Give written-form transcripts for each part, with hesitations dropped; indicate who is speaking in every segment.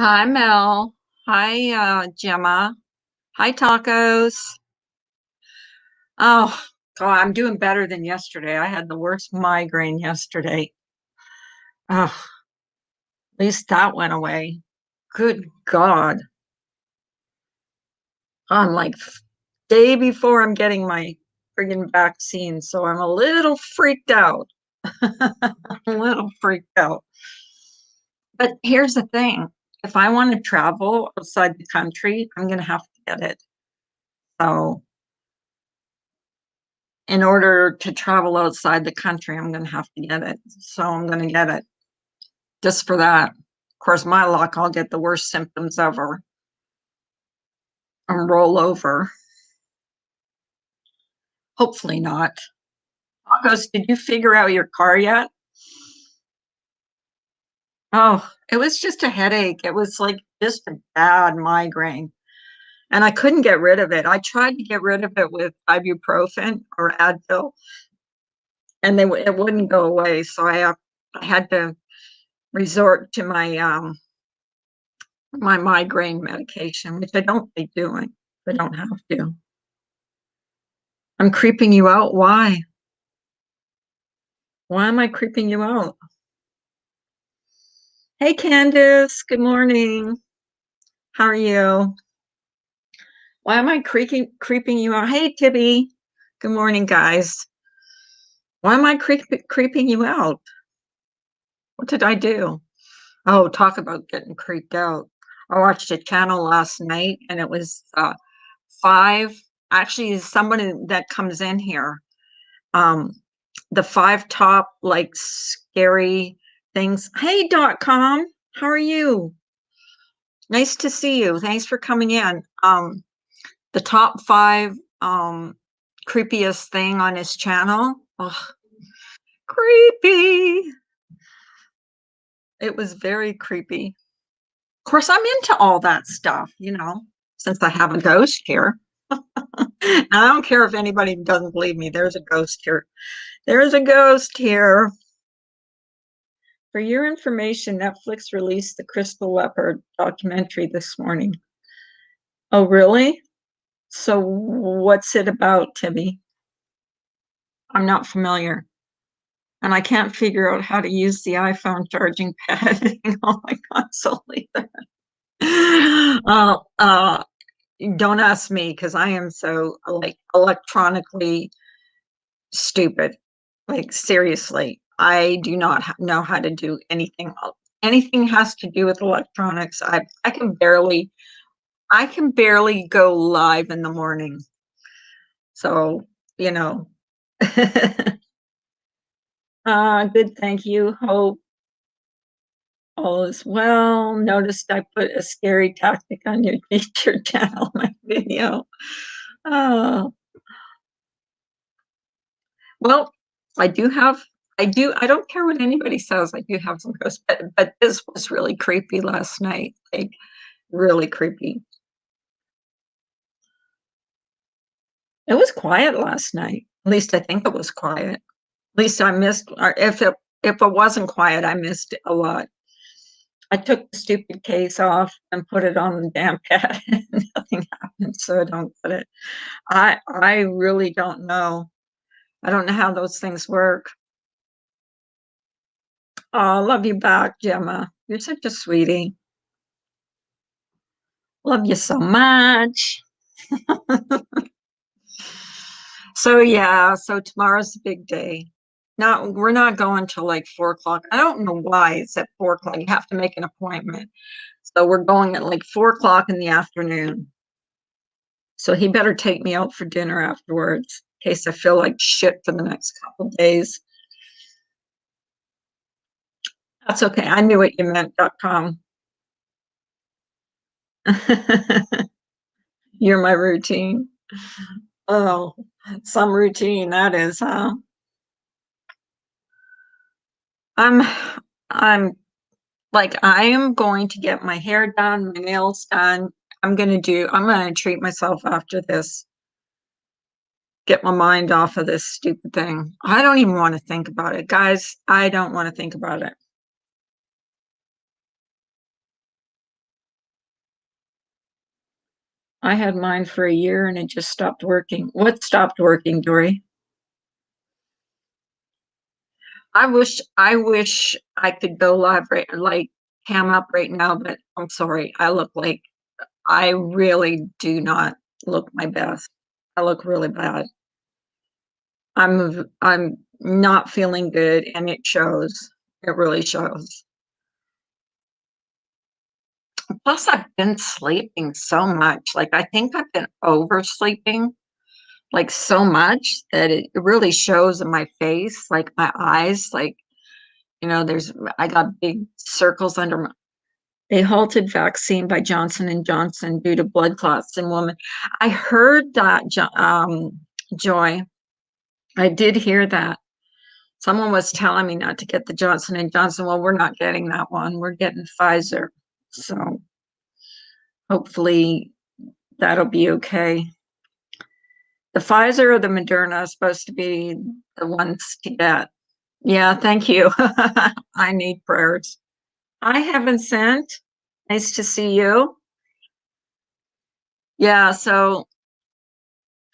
Speaker 1: Hi, Mel. Hi, Gemma. Hi, Tacos. Oh, God, I'm doing better than yesterday. I had the worst migraine yesterday. Oh, at least that went away. Good God. I'm like day before I'm getting my friggin' vaccine, so I'm a little freaked out. A little freaked out. But here's the thing. If I want to travel outside the country, I'm going to have to get it. So in order to travel outside the country, I'm going to have to get it. So I'm going to get it just for that. Of course, my luck, I'll get the worst symptoms ever and roll over. Hopefully not. August, did you figure out your car yet? Oh, it was just a headache. It was like just a bad migraine. And I couldn't get rid of it. I tried to get rid of it with ibuprofen or Advil, and it wouldn't go away. So I had to resort to my migraine medication, which I don't be doing. I don't have to. I'm creeping you out. Why? Why am I creeping you out? Hey, Candace. Good morning. How are you? Why am I creeping you out? Hey, Tibby. Good morning, guys. Why am I creeping you out? What did I do? Oh, talk about getting creeped out. I watched a channel last night and it was five, actually, somebody that comes in here. Um, the five top like scary things. Hey.com, how are you? Nice to see you. Thanks for coming in. The top five creepiest thing on his channel. Oh, creepy. It was very creepy. Of course, I'm into all that stuff, since I have a ghost here. And I don't care if anybody doesn't believe me, there's a ghost here. There's a ghost here. For your information, Netflix released the Crystal Leopard documentary this morning. Oh, really? So what's it about, Timmy? I'm not familiar. And I can't figure out how to use the iPhone charging pad on my console either. Uh, uh, don't ask me because I am so like electronically stupid. Like seriously, I do not know how to do anything else. Anything has to do with electronics. I can barely go live in the morning. So, you know. Good, thank you. Hope all is well. Noticed I put a scary tactic on your teacher channel, my video. Oh, well, I don't care what anybody says. I do have some ghosts, but this was really creepy last night. Like really creepy. It was quiet last night. At least I think it was quiet. At least I missed, or if it wasn't quiet, I missed a lot. I took the stupid case off and put it on the damn pad, and nothing happened. So I don't get it. I really don't know. I don't know how those things work. Oh, love you back, Gemma. You're such a sweetie. Love you so much. So yeah, so tomorrow's the big day. Not we're not going till like 4 o'clock. I don't know why it's at 4 o'clock. You have to make an appointment. So we're going at like 4 o'clock in the afternoon. So he better take me out for dinner afterwards in case I feel like shit for the next couple of days. That's okay. I knew what you meant.com. You're my routine. Oh, some routine that is, huh? I'm I'm like I am going to get my hair done, my nails done. I'm gonna treat myself after this. Get my mind off of this stupid thing. I don't even want to think about it. Guys, I don't want to think about it. I had mine for a year and it just stopped working. What stopped working, Dory? I wish I could go live right like cam up right now, but I'm sorry. I really do not look my best. I look really bad. I'm not feeling good and it shows. It really shows. Plus I've been sleeping so much. Like I think I've been oversleeping like so much that it really shows in my face, like my eyes, like there's I got big circles under my. They halted vaccine by Johnson and Johnson due to blood clots in women. I heard that, Joy. I did hear that. Someone was telling me not to get the Johnson and Johnson. Well, we're not getting that one. We're getting Pfizer. So hopefully that'll be okay. The Pfizer or the Moderna is supposed to be the ones to get. Yeah, thank you. I need prayers. I haven't sent. Nice to see you. Yeah, so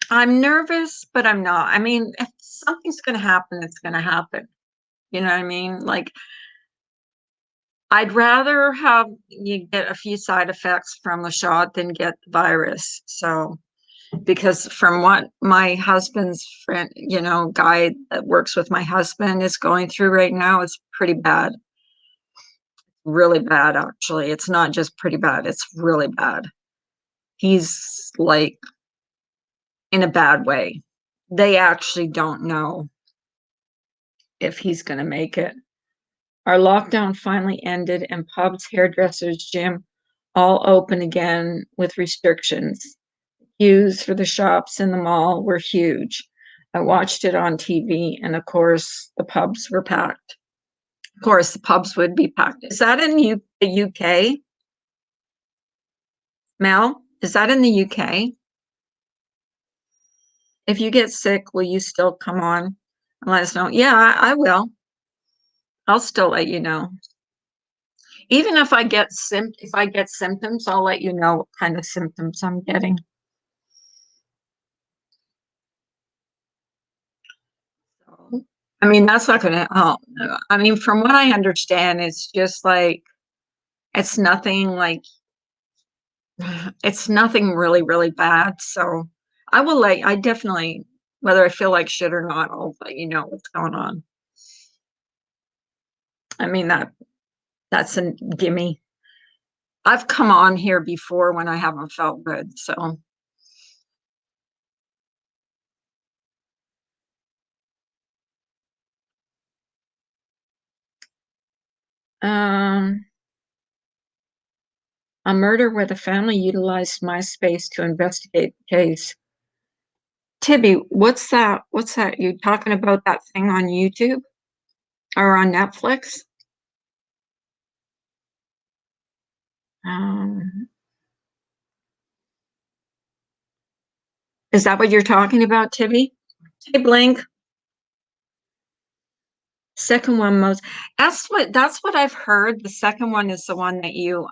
Speaker 1: I'm nervous, but I'm not. I mean, if something's going to happen, it's going to happen. You know what I mean? Like, I'd rather have you get a few side effects from the shot than get the virus. So, because from what my husband's friend, guy that works with my husband is going through right now, it's pretty bad. Really bad, actually. It's not just pretty bad, it's really bad. He's like in a bad way. They actually don't know if he's going to make it. Our lockdown finally ended, and pubs, hairdressers, gym all open again with restrictions. Queues for the shops in the mall were huge. I watched it on TV, and of course, the pubs were packed. Of course, the pubs would be packed. Is that in the UK? Mel, is that in the UK? If you get sick, will you still come on and let us know? Yeah, I will. I'll still let you know. Even if I get symptoms, I'll let you know what kind of symptoms I'm getting. So, I mean, that's not going to help. I mean, from what I understand, it's just like it's nothing like it's nothing really, really bad. So I definitely, whether I feel like shit or not, I'll let you know what's going on. I mean, that's a gimme. I've come on here before when I haven't felt good. So, um, a murder where the family utilized MySpace to investigate the case. Tibby, what's that? What's that? You talking about that thing on YouTube or on Netflix? Um, is that what you're talking about, Tibby? Hey, Blink. Second one most. That's what I've heard. The second one is the one that you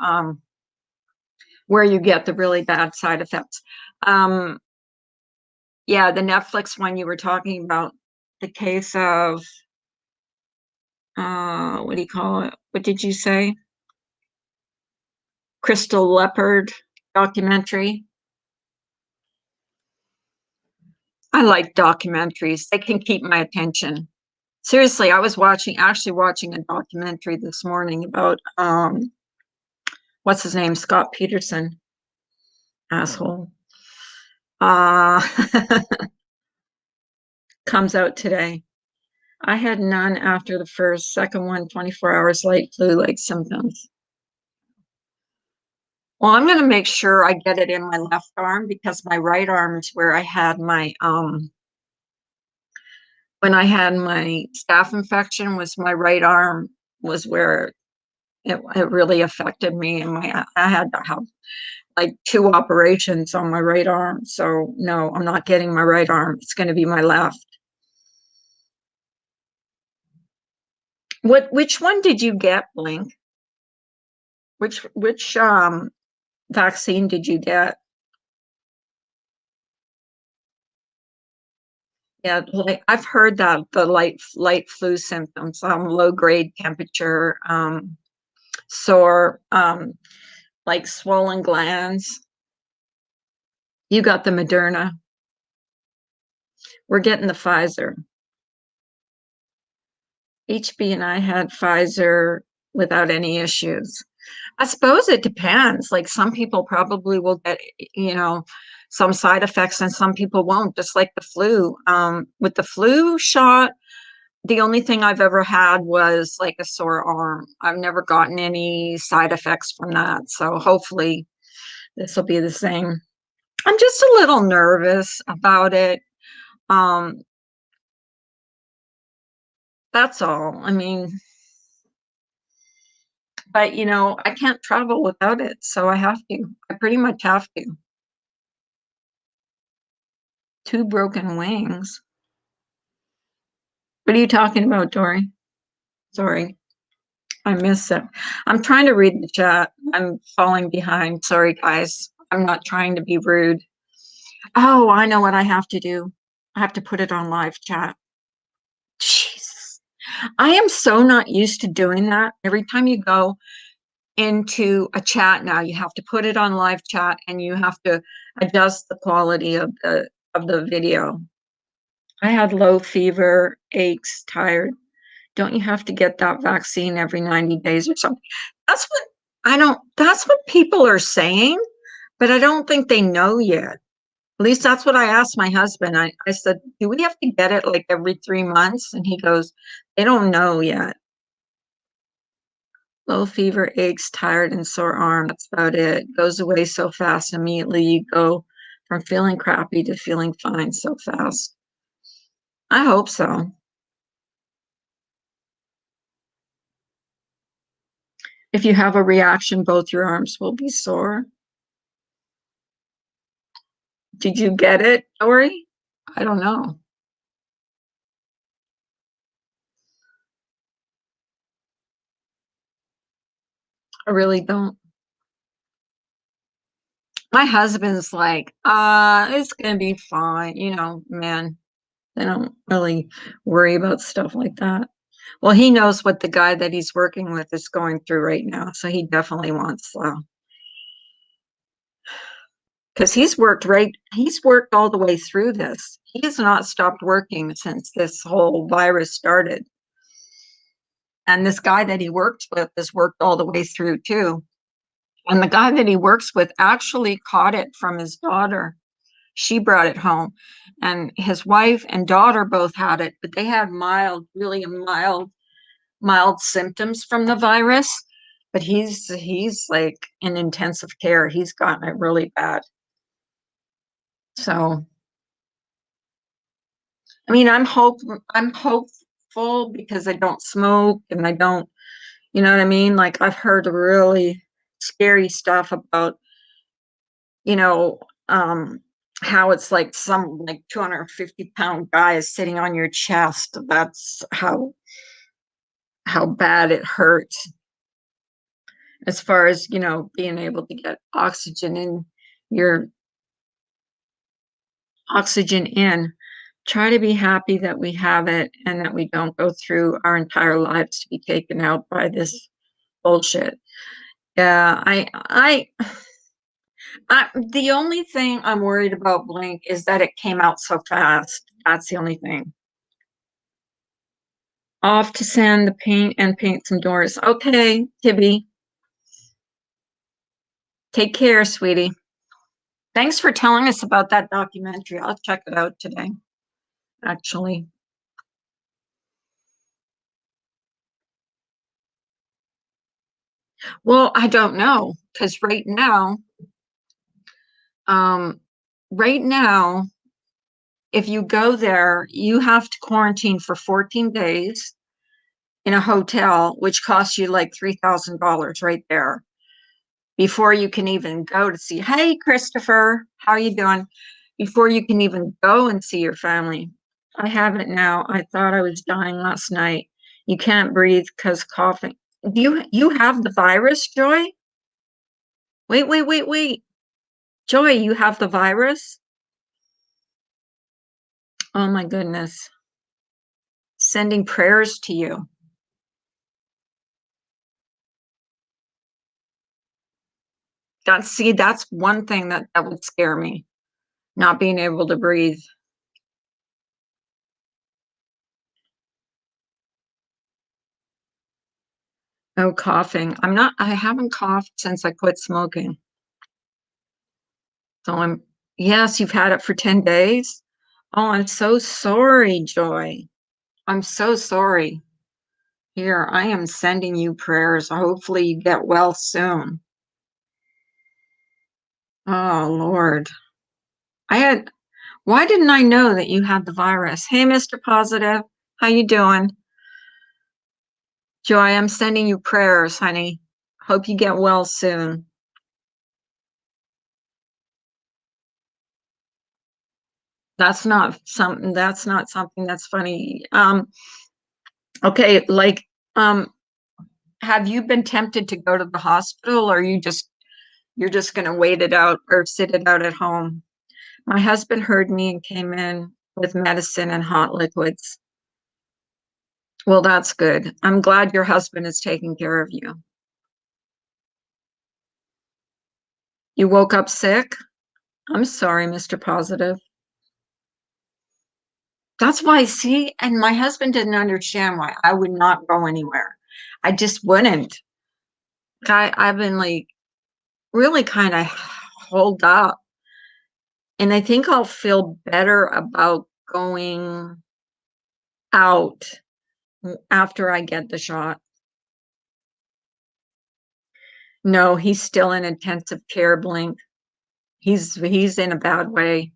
Speaker 1: where you get the really bad side effects. Um, yeah, the Netflix one you were talking about, the case of what do you call it? What did you say? Crystal Leopard documentary. I like documentaries. They can keep my attention. Seriously, I was actually watching a documentary this morning about what's his name? Scott Peterson. Asshole. Uh comes out today. I had none after the first, second one, 24 hours light flu-like symptoms. Well, I'm going to make sure I get it in my left arm because my right arm is where I had my when I had my staph infection was my right arm was where it really affected me, and I had to have like two operations on my right arm. So no, I'm not getting my right arm. It's going to be my left. Which one did you get, Blink? Which vaccine did you get? Yeah, like I've heard that the light flu symptoms, low grade temperature, sore, like swollen glands. You got the Moderna. We're getting the Pfizer. HB and I had Pfizer without any issues. I suppose it depends. Like some people probably will get, you know, some side effects and some people won't, just like the flu. With the flu shot, the only thing I've ever had was like a sore arm. I've never gotten any side effects from that. So hopefully this will be the same. I'm just a little nervous about it. Um, that's all. I mean, but I can't travel without it, so I have to. I pretty much have to. Two broken wings. What are you talking about, Dory? Sorry, I missed it. I'm trying to read the chat. I'm falling behind. Sorry, guys. I'm not trying to be rude. Oh, I know what I have to do. I have to put it on live chat. Jeez. I am so not used to doing that. Every time you go into a chat now, you have to put it on live chat and you have to adjust the quality of the video. I had low fever, aches, tired. Don't you have to get that vaccine every 90 days or something? That's what that's what people are saying, but I don't think they know yet. At least that's what I asked my husband. I said, do we have to get it like every 3 months? And he goes, they don't know yet. Low fever, aches, tired, and sore arm. That's about it. Goes away so fast. Immediately you go from feeling crappy to feeling fine so fast. I hope so. If you have a reaction, both your arms will be sore. Did you get it, Dory? I don't know. I really don't. My husband's like, it's gonna be fine. Man, they don't really worry about stuff like that. Well, he knows what the guy that he's working with is going through right now, so he definitely wants because he's worked all the way through this. He has not stopped working since this whole virus started. And this guy that he works with has worked all the way through too. And the guy that he works with actually caught it from his daughter. She brought it home. And his wife and daughter both had it, but they had really mild symptoms from the virus. But he's like in intensive care. He's gotten it really bad. So I mean, I'm hopeful because I don't smoke and I don't, you know what I mean? Like I've heard really scary stuff about, you know, um, how it's like some like 250-pound guy is sitting on your chest. That's how bad it hurts as far as, being able to get your oxygen in. Try to be happy that we have it and that we don't go through our entire lives to be taken out by this bullshit. Yeah, the only thing I'm worried about Blink is that it came out so fast. That's the only thing. Off to sand the paint and paint some doors. Okay, Tibby. Take care, sweetie. Thanks for telling us about that documentary. I'll check it out today, actually. Well, I don't know because um, right now, if you go there, you have to quarantine for 14 days in a hotel, which costs you like $3,000 right there before you can even go to see. Hey, Christopher, how you doing? Before you can even go and see your family. I have it now. I thought I was dying last night. You can't breathe because coughing. Do you have the virus, Joy? Wait, wait, wait, wait. Joy, you have the virus? Oh my goodness. Sending prayers to you. That's one thing that would scare me, not being able to breathe. No coughing. I haven't coughed since I quit smoking. So yes, you've had it for 10 days? Oh, I'm so sorry, Joy. I'm so sorry. Here, I am sending you prayers. Hopefully you get well soon. Oh, Lord. Why didn't I know that you had the virus? Hey, Mr. Positive, how you doing? Joy, I'm sending you prayers, honey. Hope you get well soon. That's not something that's funny. Okay, like, have you been tempted to go to the hospital, or you're just gonna wait it out or sit it out at home? My husband heard me and came in with medicine and hot liquids. Well, that's good. I'm glad your husband is taking care of you. You woke up sick? I'm sorry, Mr. Positive. That's why, see, and my husband didn't understand why I would not go anywhere. I just wouldn't. I've been like really kind of holed up. And I think I'll feel better about going out after I get the shot. No, he's still in intensive care, Blink. He's in a bad way.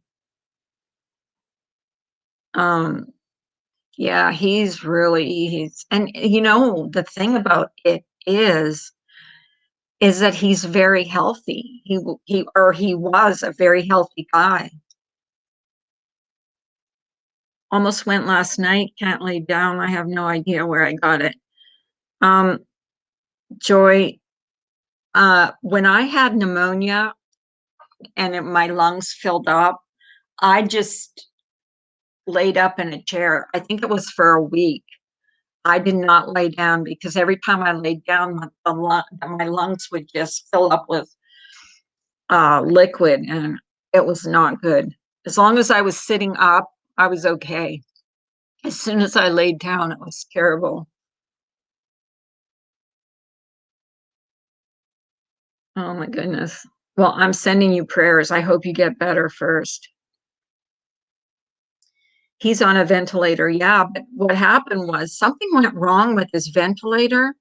Speaker 1: Um, yeah, he's and the thing about it is that he's very healthy. He was a very healthy guy. Almost went last night, can't lay down. I have no idea where I got it. Um, Joy, when I had pneumonia and my lungs filled up, I just laid up in a chair. I think it was for a week. I did not lay down because every time I laid down, my lungs would just fill up with liquid, and it was not good. As long as I was sitting up, I was okay. As soon as I laid down, it was terrible. Oh my goodness. Well, I'm sending you prayers. I hope you get better first. He's on a ventilator. Yeah, but what happened was something went wrong with his ventilator,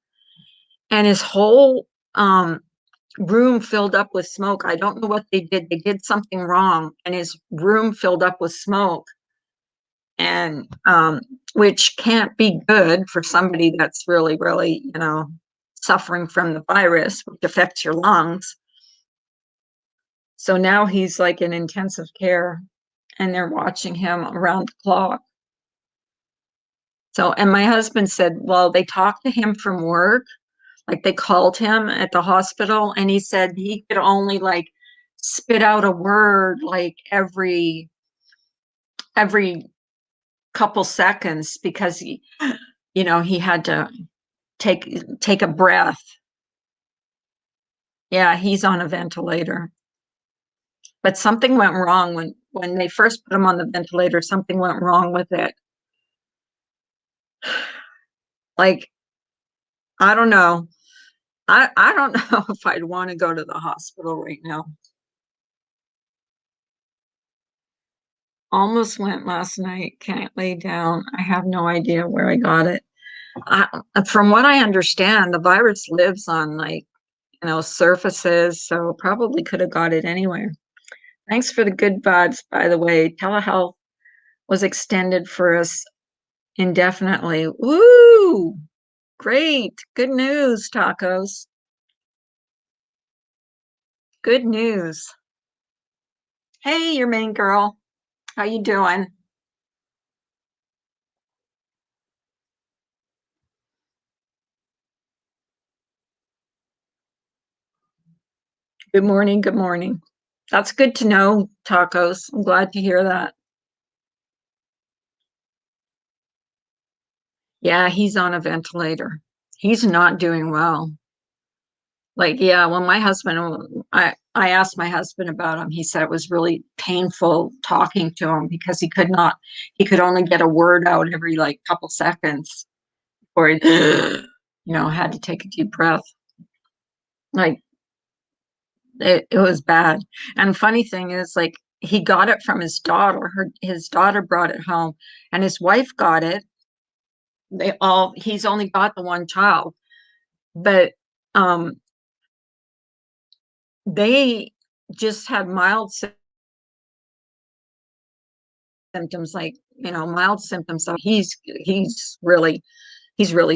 Speaker 1: and his whole room filled up with smoke. I don't know what they did. They did something wrong, and his room filled up with smoke, and which can't be good for somebody that's really, really, suffering from the virus, which affects your lungs. So now he's like in intensive care, and they're watching him around the clock. So, and my husband said, well, they talked to him from work, like they called him at the hospital, and he said he could only like spit out a word like every couple seconds because he had to take a breath. Yeah, he's on a ventilator. But something went wrong when they first put him on the ventilator, something went wrong with it. Like, I don't know. I don't know if I'd want to go to the hospital right now. Almost went last night. Can't lay down. I have no idea where I got it. From what I understand, the virus lives on like, surfaces, so probably could have got it anywhere. Thanks for the good vibes, by the way. Telehealth was extended for us indefinitely. Woo! Great. Good news, tacos. Good news. Hey, your main girl. How you doing? Good morning. Good morning. That's good to know, tacos. I'm glad to hear that. Yeah, he's on a ventilator. He's not doing well. Like, yeah, when my husband, I asked my husband about him. He said it was really painful talking to him because he could only get a word out every like couple seconds or he, had to take a deep breath. Like it was bad. And funny thing is, like, he got it from his daughter. His daughter brought it home, and his wife got it. He's only got the one child, but um, they just had mild symptoms, like, mild symptoms. So he's really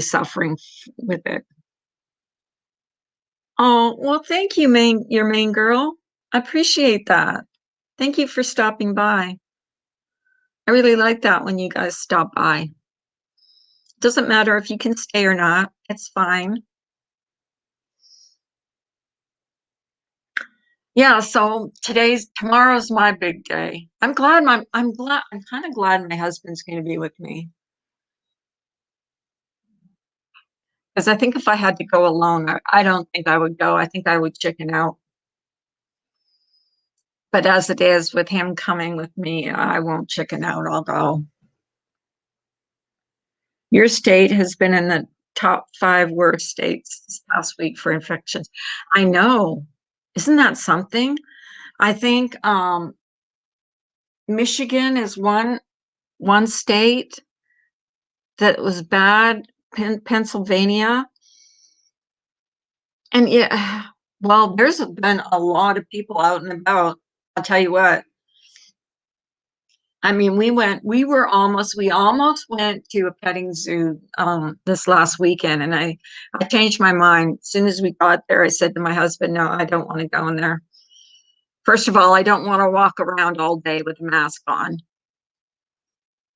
Speaker 1: suffering with it. Oh, well, thank you, your main girl. I appreciate that. Thank you for stopping by. I really like that when you guys stop by. Doesn't matter if you can stay or not. It's fine. Yeah, so tomorrow's my big day. I'm kind of glad my husband's going to be with me. Because I think if I had to go alone, I don't think I would go. I think I would chicken out. But as it is with him coming with me, I won't chicken out. I'll go. Your state has been in the top 5 worst states this past week for infections. I know. Isn't that something? I think Michigan is one state that was bad. Pennsylvania, and yeah, well, there's been a lot of people out and about. I'll tell you what. I mean, we almost went to a petting zoo this last weekend, and I changed my mind as soon as we got there. I said to my husband, "No, I don't want to go in there. First of all, I don't want to walk around all day with a mask on,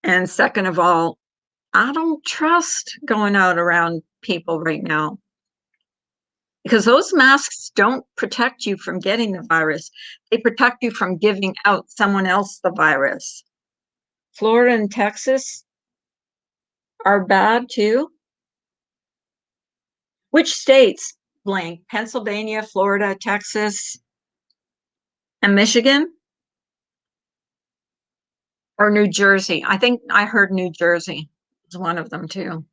Speaker 1: and second of all, I don't trust going out around people right now because those masks don't protect you from getting the virus. They protect you from giving out someone else the virus. Florida and Texas are bad too. Which states? Blank. Pennsylvania, Florida, Texas, and Michigan, or New Jersey. I think I heard New Jersey is one of them too.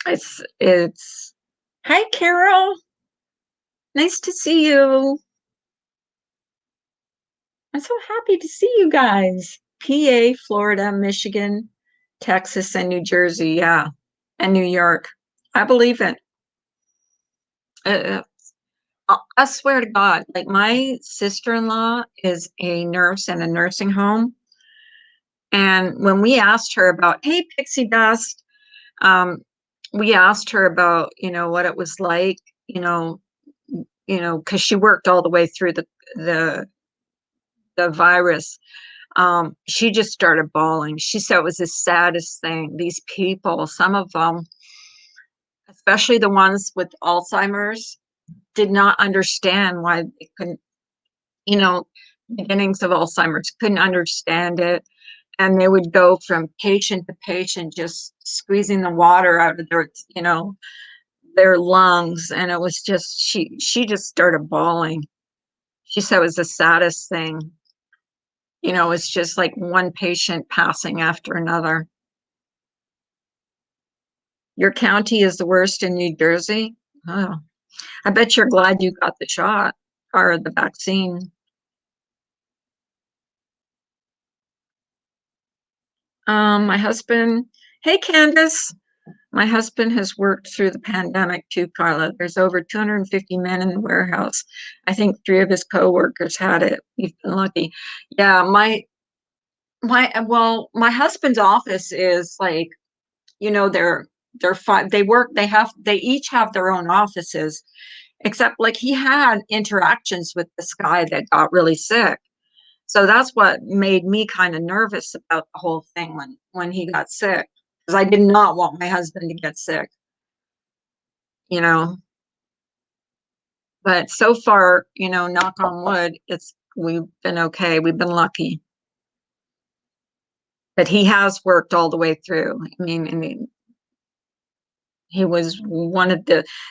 Speaker 1: It's Hi Carol. Nice to see you. I'm so happy to see you guys. PA, Florida, Michigan, Texas, and New Jersey. Yeah. And New York. I believe it. Uh, I swear to God, like my sister-in-law is a nurse in a nursing home. And when we asked her about, hey, Pixie Dust, um, we asked her about, what it was like, because she worked all the way through the the virus. She just started bawling. She said it was the saddest thing. These people, some of them, especially the ones with Alzheimer's, did not understand why they couldn't, you know, beginnings of Alzheimer's, couldn't understand it. And they would go from patient to patient, just squeezing the water out of their lungs. And it was just, she just started bawling. She said it was the saddest thing. It's just like one patient passing after another. Your county is the worst in New Jersey? Oh, I bet you're glad you got the shot or the vaccine. My husband, hey Candace, my husband has worked through the pandemic too, Carla. There's over 250 men in the warehouse. I think 3 of his coworkers had it. We've been lucky. Yeah, my husband's office is like, they're five. They each have their own offices, except like he had interactions with this guy that got really sick. So that's what made me kind of nervous about the whole thing when he got sick, because I did not want my husband to get sick, you know. But so far, knock on wood, we've been okay. We've been lucky. But he has worked all the way through. I mean, he was one of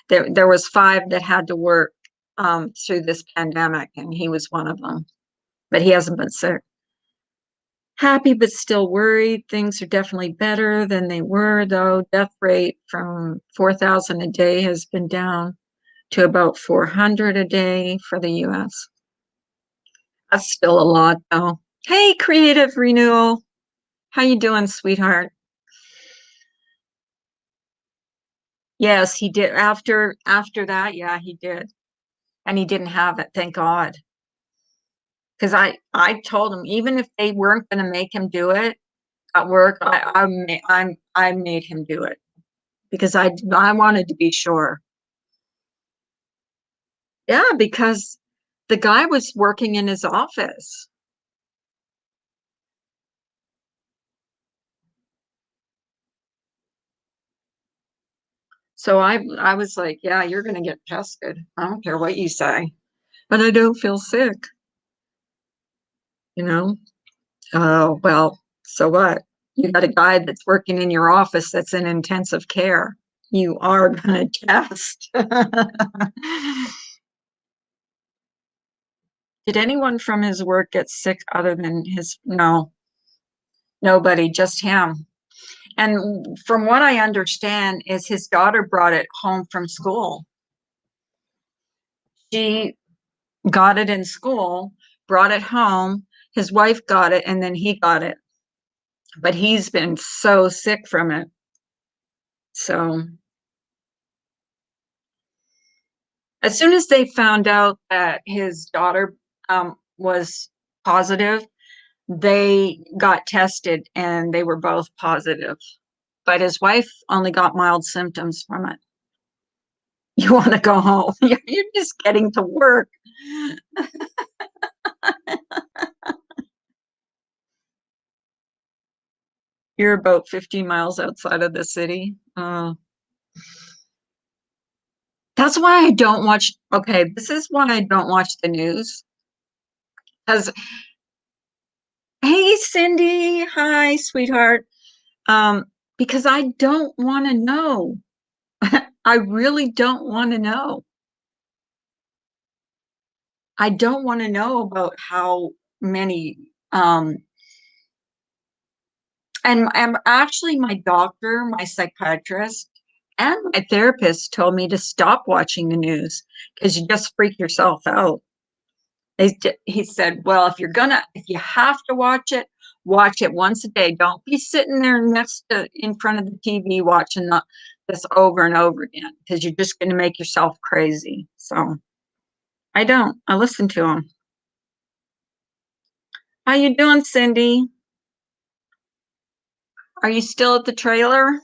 Speaker 1: there was five that had to work through this pandemic, and he was one of them. But he hasn't been sick. Happy but still worried. Things are definitely better than they were, though. Death rate from 4,000 a day has been down to about 400 a day for the US. That's still a lot, though. Hey, Creative Renewal. How you doing, sweetheart? Yes, he did. After that, yeah, he did. And he didn't have it, thank God. Because I told him even if they weren't going to make him do it at work, I made him do it because I wanted to be sure. Yeah, because the guy was working in his office. So I was like, yeah, you're going to get tested. I don't care what you say. But I don't feel sick, you know? Oh, well, so what? You got a guy that's working in your office that's in intensive care. You are going to test. Did anyone from his work get sick other than his? No, nobody, just him. And from what I understand is his daughter brought it home from school. She got it in school, brought it home. His wife got it, and then he got it. But he's been so sick from it. So as soon as they found out that his daughter was positive, they got tested and they were both positive. But his wife only got mild symptoms from it. You want to go home. You're just getting to work. You're about 50 miles outside of the city. That's why I don't watch. Okay, this is why I don't watch the news. Because, hey, Cindy, hi, sweetheart. Um, because I don't want to know. I really don't want to know. I don't want to know about how many and actually my doctor, my psychiatrist, and my therapist told me to stop watching the news because you just freak yourself out. He said, well, if you have to watch it once a day. Don't be sitting there in front of the TV watching this over and over again because you're just going to make yourself crazy. So I don't. I listen to him. How you doing, Cindy? Are you still at the trailer?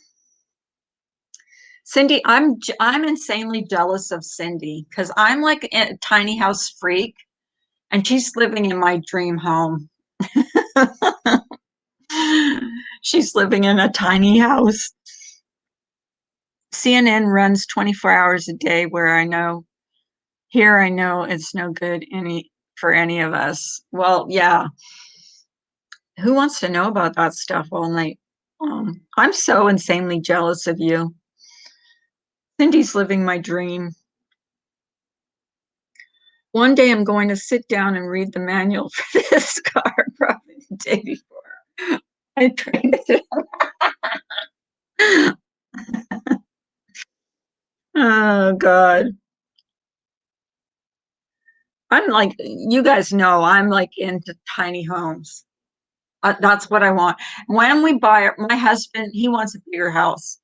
Speaker 1: Cindy, I'm insanely jealous of Cindy because I'm like a tiny house freak and she's living in my dream home. She's living in a tiny house. CNN runs 24 hours a day where I know it's no good for any of us. Well, yeah. Who wants to know about that stuff all night? I'm so insanely jealous of you. Cindy's living my dream. One day I'm going to sit down and read the manual for this car, probably the day before I traded it. Oh God. I'm like, you guys know I'm like into tiny homes. That's what I want. When we buy it, my husband, he wants a bigger house,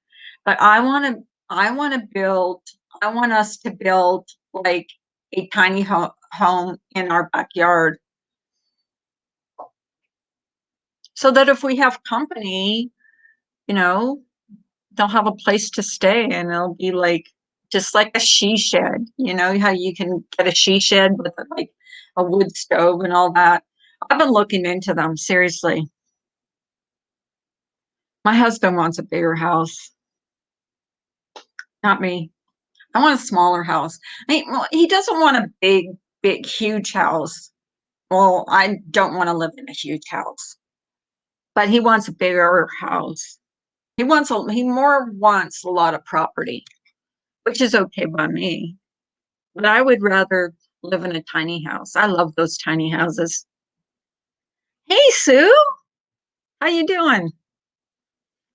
Speaker 1: but I want to build, I want us to build like a tiny home in our backyard so that if we have company, you know, they'll have a place to stay and it'll be like just like a she shed. You know how you can get a she shed with like a wood stove and all that. I've been looking into them seriously. My husband wants a bigger house, not me. I want a smaller house. Well, he doesn't want a big, huge house. Well, I don't want to live in a huge house. but he wants a bigger house. He more wants a lot of property, which is okay by me. But I would rather live in a tiny house. I love those tiny houses. Hey Sue, how you doing?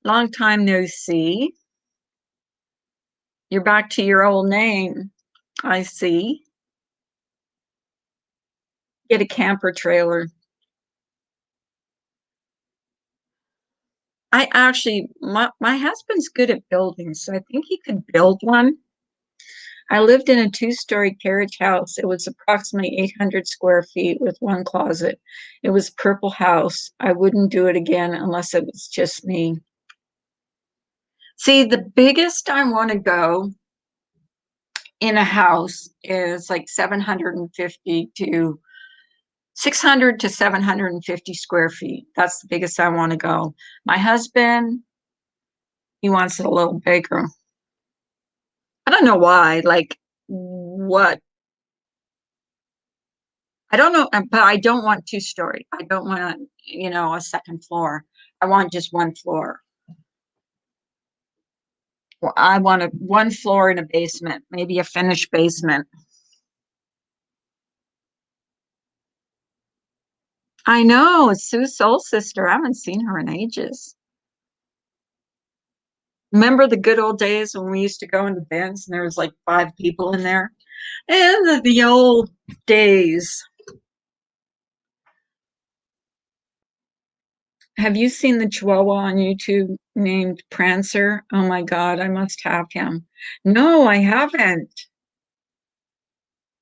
Speaker 1: Long time no see. You're back to your old name. I see. Get a camper trailer. My husband's good at building, so I think he could build one. I lived in a two-story carriage house. It was approximately 800 square feet with one closet. It was a purple house. I wouldn't do it again unless it was just me. See, the biggest I want to go in a house is like 750 to 600 to 750 square feet. That's the biggest I want to go. My husband, he wants it a little bigger. I don't know why. Like, what? I don't know, but I don't want two-story. I don't want, a second floor. I want just one floor. Well, I want one floor in a basement, maybe a finished basement. I know, it's Sue's soul sister. I haven't seen her in ages. Remember the good old days when we used to go into bands and there was like 5 people in there? And the old days. Have you seen the Chihuahua on YouTube named Prancer? Oh my God, I must have him. No, I haven't.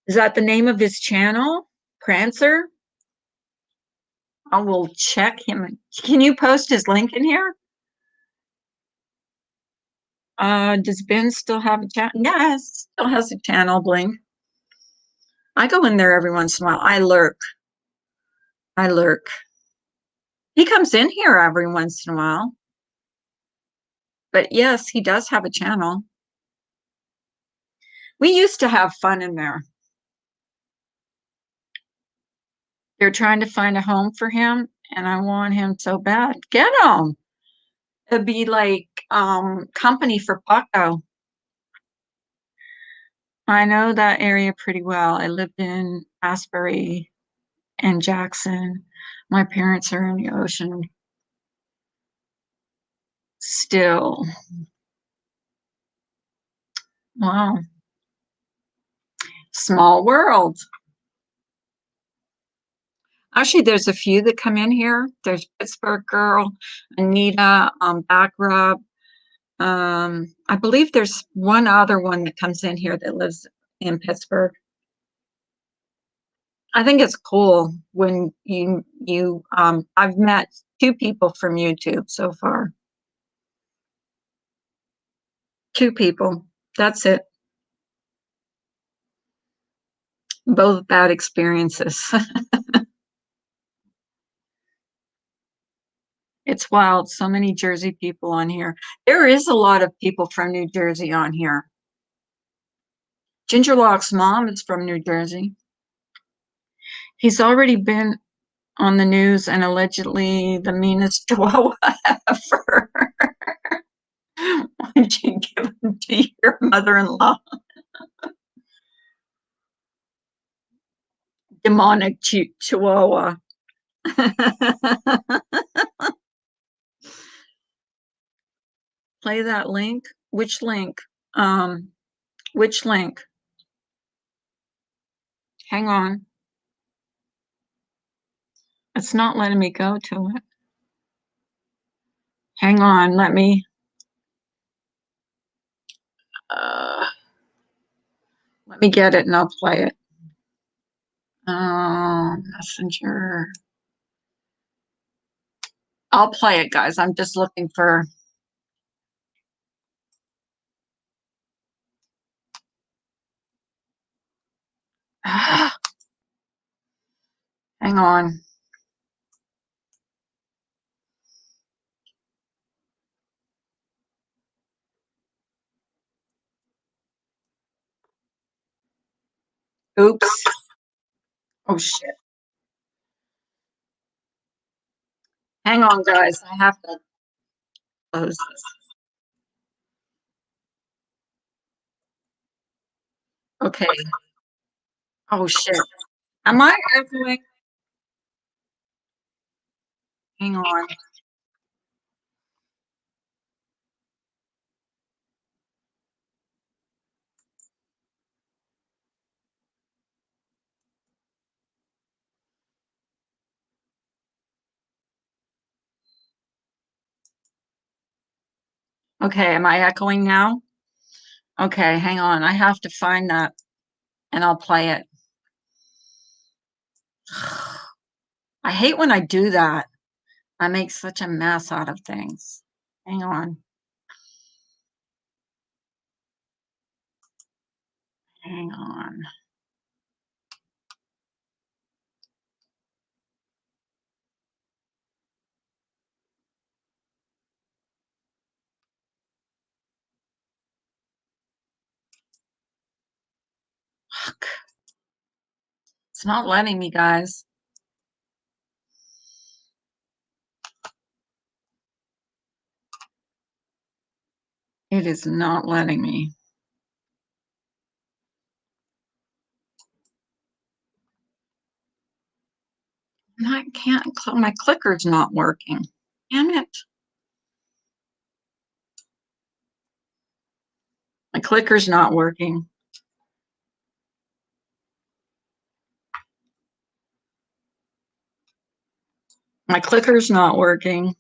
Speaker 1: Is that the name of his channel? Prancer? I will check him. Can you post his link in here? Does Ben still have a channel? Yes, still has a channel link. I go in there every once in a while. I lurk. I lurk. He comes in here every once in a while. But yes, he does have a channel. We used to have fun in there. They're trying to find a home for him, and I want him so bad. Get him. It'd be like company for Paco. I know that area pretty well. I lived in Asbury and Jackson. My parents are in the ocean still. Wow. Small world. Actually, there's a few that come in here. There's Pittsburgh Girl, Anita, Back Rub. I believe there's one other one that comes in here that lives in Pittsburgh. I think it's cool when I've met 2 people from YouTube so far. 2 people. That's it. Both bad experiences. It's wild. So many Jersey people on here. There is a lot of people from New Jersey on here. Gingerlock's mom is from New Jersey. He's already been on the news and allegedly the meanest chihuahua ever. Why'd you give him to your mother-in-law? Demonic chihuahua. Play that link. Which link? Which link? Hang on. It's not letting me go to it. Hang on. Uh, let me get it and I'll play it. Messenger. I'll play it, guys. I'm just looking for. Hang on. Oops. Oh, shit. Hang on, guys. I have to close this. Okay. Oh, shit. Am I echoing? Hang on. Okay. Am I echoing now? Okay. Hang on. I have to find that and I'll play it. I hate when I do that. I make such a mess out of things. Hang on. Hang on. Fuck. It's not letting me, guys. It is not letting me. And I can't, my clicker's not working. Damn it. My clicker's not working. My clicker's not working.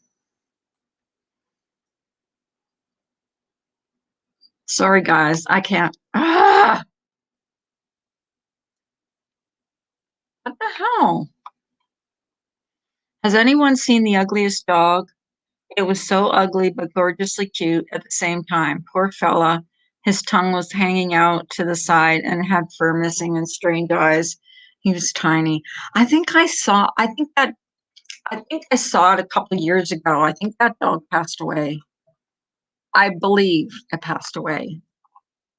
Speaker 1: Sorry, guys. I can't. Ah! What the hell? Has anyone seen The Ugliest Dog? It was so ugly but gorgeously cute at the same time. Poor fella. His tongue was hanging out to the side and had fur missing and strained eyes. He was tiny. I think I saw it a couple of years ago. I think that dog passed away. I believe it passed away.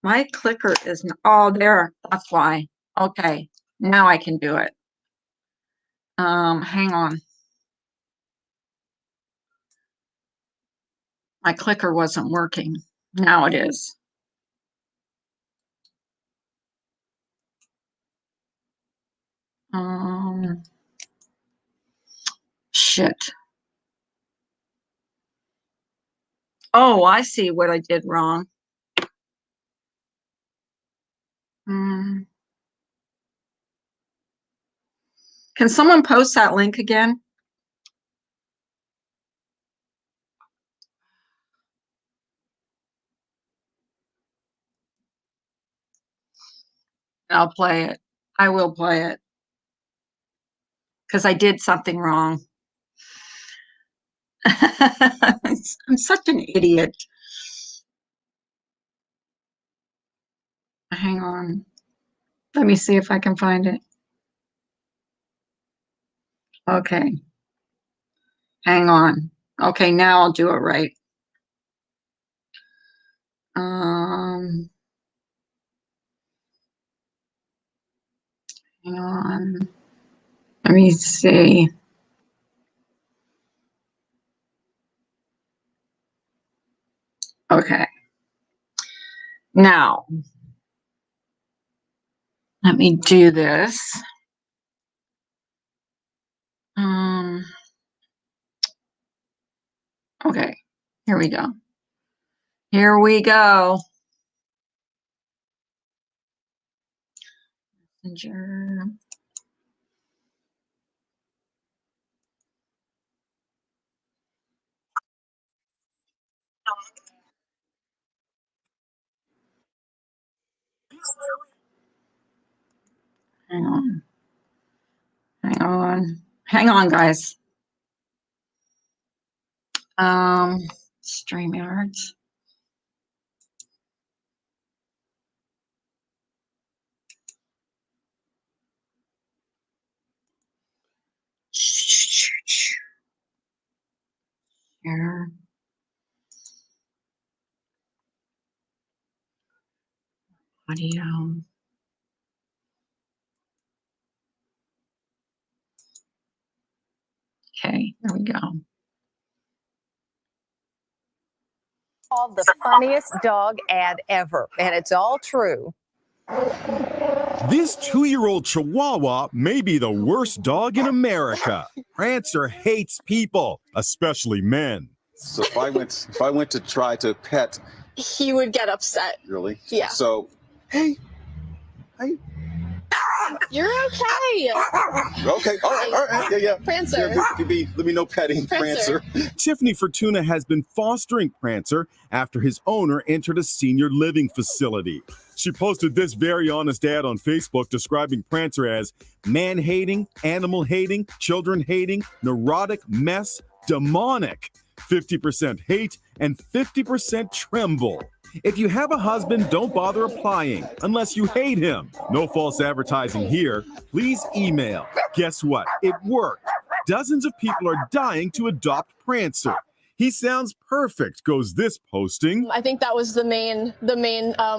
Speaker 1: My clicker is, oh, there. That's why. Okay. Now I can do it. Hang on. My clicker wasn't working. Now it is. Um, shit. Oh, I see what I did wrong. Mm. Can someone post that link again? I'll play it. I will play it because I did something wrong. I'm such an idiot. Hang on. Let me see if I can find it. Okay. Hang on. Okay, now I'll do it right. Um, Hang on. Let me see. Okay. Now, let me do this. Um, okay. Here we go. Here we go. Messenger. Hang on. Hang on. Hang on, guys. StreamYards. Share. Audio. Okay, here we go.
Speaker 2: called the funniest dog ad ever, and it's all true.
Speaker 3: This 2-year-old Chihuahua may be the worst dog in America. Prancer hates people, especially men.
Speaker 4: So if I went to try to pet,
Speaker 5: he would get upset.
Speaker 4: Really?
Speaker 5: Yeah.
Speaker 4: So, hey,
Speaker 5: you're okay.
Speaker 4: Okay, all right, yeah.
Speaker 5: Prancer.
Speaker 4: Let me know petting Prancer.
Speaker 3: Tiffany Fortuna has been fostering Prancer after his owner entered a senior living facility. She posted this very honest ad on Facebook describing Prancer as man-hating, animal-hating, children-hating, neurotic mess, demonic, 50% hate, and 50% tremble. If you have a husband, don't bother applying unless you hate him. No false advertising here. Please email. Guess what? It worked. Dozens of people are dying to adopt Prancer. He sounds perfect, goes this posting.
Speaker 5: I think that was the main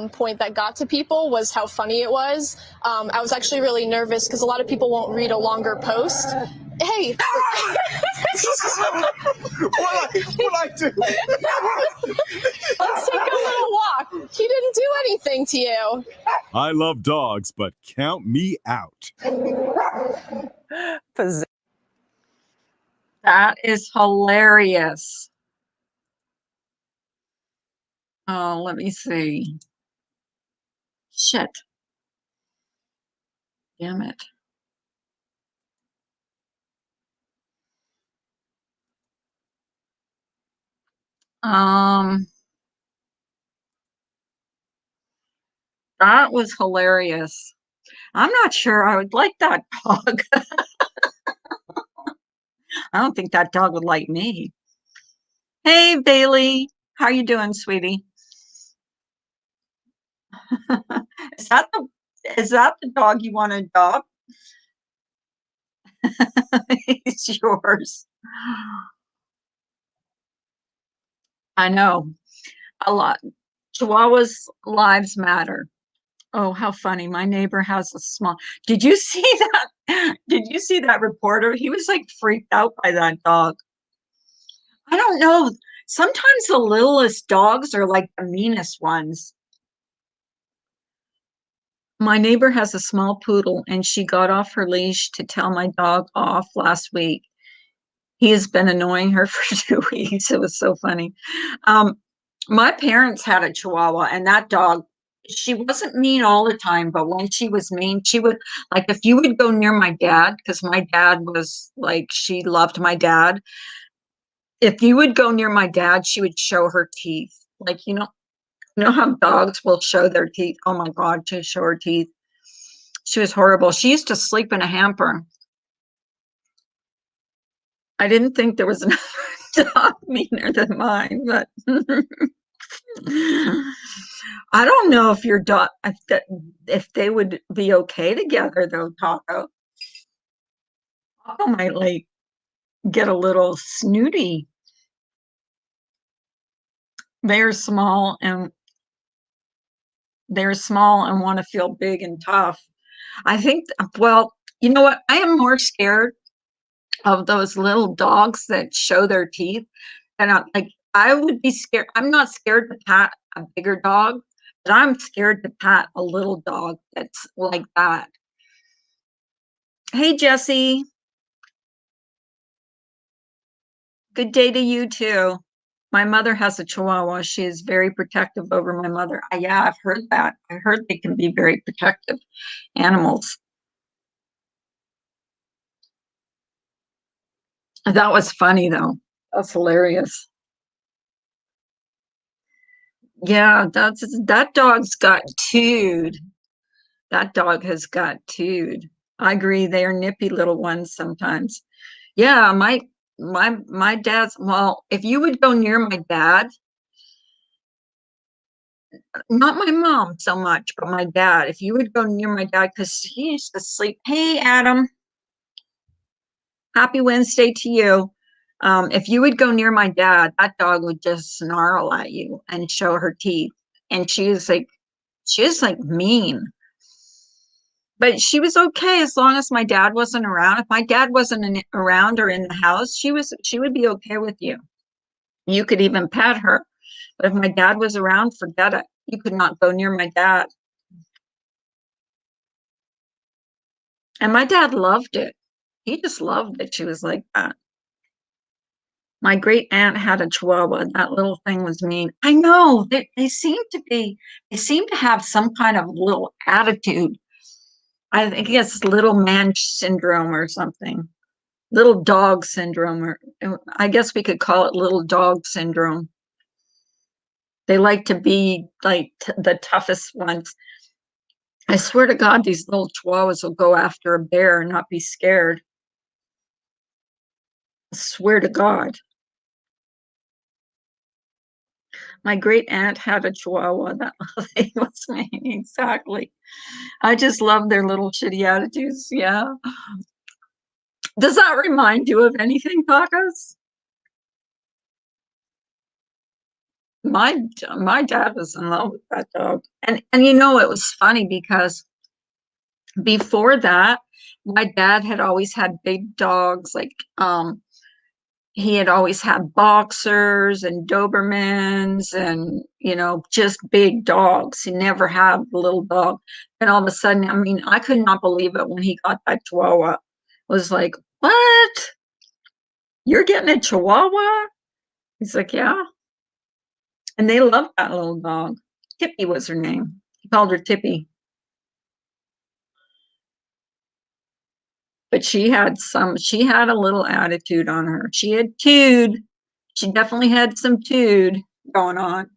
Speaker 5: point that got to people was how funny it was. I was actually really nervous because a lot of people won't read a longer post. Hey.
Speaker 4: What I do?
Speaker 5: Let's take a little walk. He didn't do anything to you.
Speaker 3: I love dogs, but count me out.
Speaker 1: That is hilarious. Oh, let me see. Shit. Damn it. That was hilarious. I'm not sure I would like that dog. I don't think that dog would like me. Hey, Bailey. How you doing, sweetie? Is that the dog you want to adopt? It's yours. I know. A lot. Chihuahuas' lives matter. Oh, how funny. My neighbor has a small. Did you see that? Did you see that reporter? He was like freaked out by that dog. I don't know. Sometimes the littlest dogs are like the meanest ones. My neighbor has a small poodle and she got off her leash to tell my dog off last week. He has been annoying her for 2 weeks. It was so funny. My parents had a Chihuahua and that dog, she wasn't mean all the time, but when she was mean, she would, like, if you would go near my dad, because my dad was like, she loved my dad. If you would go near my dad, she would show her teeth. Like, you know how dogs will show their teeth? Oh my God, she show her teeth. She was horrible. She used to sleep in a hamper. I didn't think there was another dog meaner than mine, but I don't know if your dog, if they would be okay together though, Taco. Taco might like get a little snooty. They're small and want to feel big and tough. I think, well, you know what? I am more scared of those little dogs that show their teeth. And I would be scared. I'm not scared to pat a bigger dog, but I'm scared to pat a little dog that's like that. Hey, Jesse. Good day to you too. My mother has a Chihuahua. She is very protective over my mother. Yeah, I've heard that. I heard they can be very protective animals. That was funny though. That's hilarious. Yeah, that dog's got tude. That dog has got tude. I agree. They are nippy little ones sometimes. Yeah, my dad's, well, if you would go near my dad, not my mom so much, but my dad, if you would go near my dad, because he used to sleep. Hey, Adam. Happy Wednesday to you. If you would go near my dad, that dog would just snarl at you and show her teeth. And she is like mean. But she was okay as long as my dad wasn't around. If my dad wasn't around or in the house, she would be okay with you. You could even pet her. But if my dad was around, forget it. You could not go near my dad. And my dad loved it. He just loved that she was like that. My great aunt had a Chihuahua. That little thing was mean. I know they seem to have some kind of little attitude. I think it's little man syndrome or something. Little dog syndrome, or I guess we could call it little dog syndrome. They like to be like the toughest ones. I swear to God, these little chihuahuas will go after a bear and not be scared. I swear to God. My great aunt had a chihuahua. That little thing was me. Exactly. I just love their little shitty attitudes. Yeah. Does that remind you of anything, Tacos? My dad was in love with that dog. And you know, it was funny because before that, my dad had always had big dogs. Like he had always had boxers and Dobermans and, just big dogs. He never had a little dog. And all of a sudden, I mean, I could not believe it when he got that Chihuahua. It was like, what? You're getting a Chihuahua? He's like, yeah. And they loved that little dog. Tippy was her name. He called her Tippy. But she had a little attitude on her. She had tude. She definitely had some tude going on.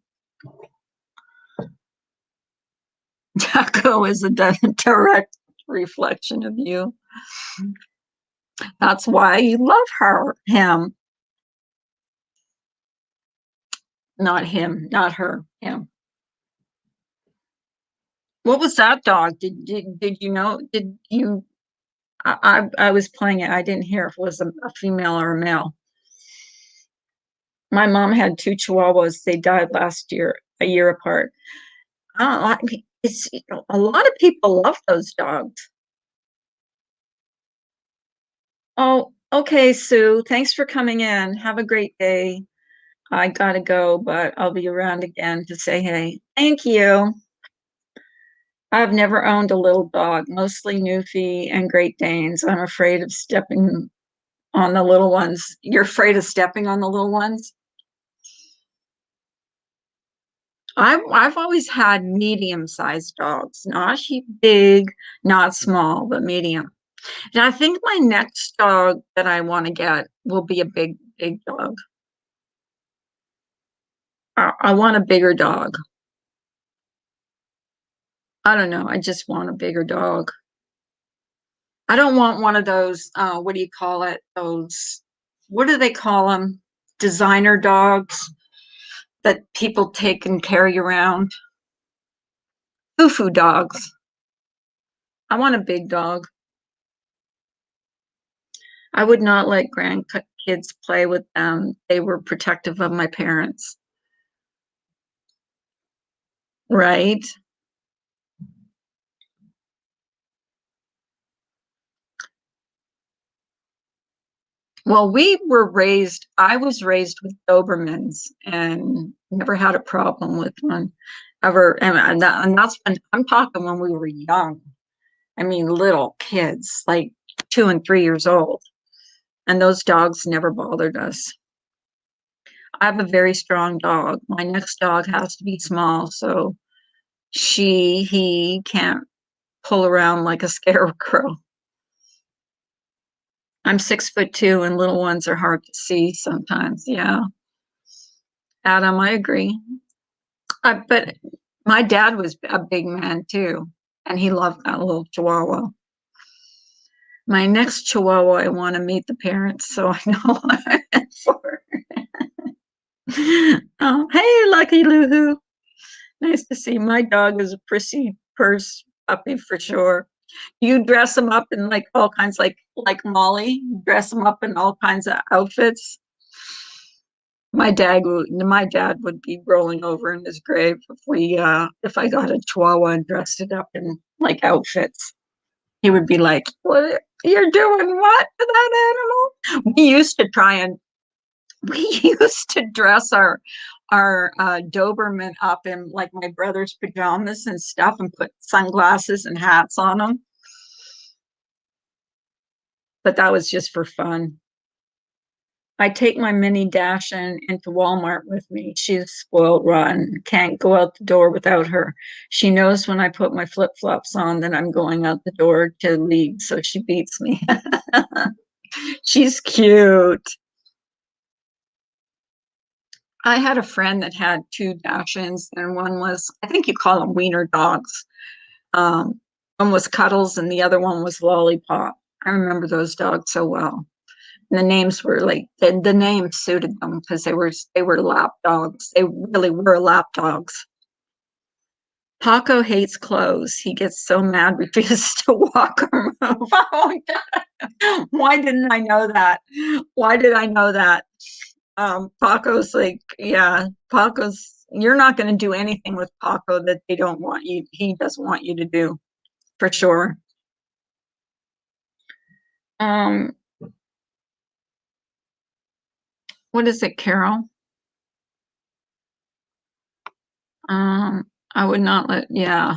Speaker 1: Taco is a direct reflection of you. That's why you love him. Not him, not her, him. What was that dog? Did you know? Did you? I was playing it. I didn't hear if it was a female or a male. My mom had two Chihuahuas. They died last year, a year apart. I don't like. It's a lot of people love those dogs. Oh, okay, Sue. Thanks for coming in. Have a great day. I gotta go, but I'll be around again to say hey. Thank you. I've never owned a little dog, mostly Newfie and Great Danes. I'm afraid of stepping on the little ones. You're afraid of stepping on the little ones? I've always had medium-sized dogs, not big, not small, but medium. And I think my next dog that I want to get will be a big dog. I want a bigger dog. I don't know. I just want a bigger dog. I don't want one of those, what do you call it? What do they call them? Designer dogs that people take and carry around. Foo-foo dogs. I want a big dog. I would not let grandkids play with them. They were protective of my parents. Right? Well, I was raised with Dobermans and never had a problem with one ever. And that's when I'm talking when we were young. I mean, little kids, like 2 and 3 years old. And those dogs never bothered us. I have a very strong dog. My next dog has to be small, so he can't pull around like a scarecrow. I'm 6'2" and little ones are hard to see sometimes. Yeah. Adam, I agree. But my dad was a big man too, and he loved that little Chihuahua. My next Chihuahua, I want to meet the parents so I know what I'm in for. Oh, hey, Lucky Loo-hoo. Nice to see. My dog is a prissy purse puppy for sure. You dress them up in like all kinds, like Molly, dress them up in all kinds of outfits. My dad would be rolling over in his grave if I got a Chihuahua and dressed it up in like outfits. He would be like, "What you're doing? What to that animal?" We used to dress our Doberman up in like my brother's pajamas and stuff and put sunglasses and hats on them. But that was just for fun. I take my mini Dashin into Walmart with me. She's spoiled rotten. Can't go out the door without her. She knows when I put my flip-flops on that I'm going out the door to leave, so she beats me. She's cute. I had a friend that had two Dachshunds, and one was, I think you call them wiener dogs. One was Cuddles, and the other one was Lollipop. I remember those dogs so well. And the names were like the name suited them because they were lap dogs. They really were lap dogs. Paco hates clothes. He gets so mad, refuses to walk or move. Oh my God. Why didn't I know that? Why did I know that? Paco's like, yeah, Paco's, you're not going to do anything with Paco that they don't want you, he doesn't want you to do, for sure. Um, what is it, Carol? I would not let, yeah.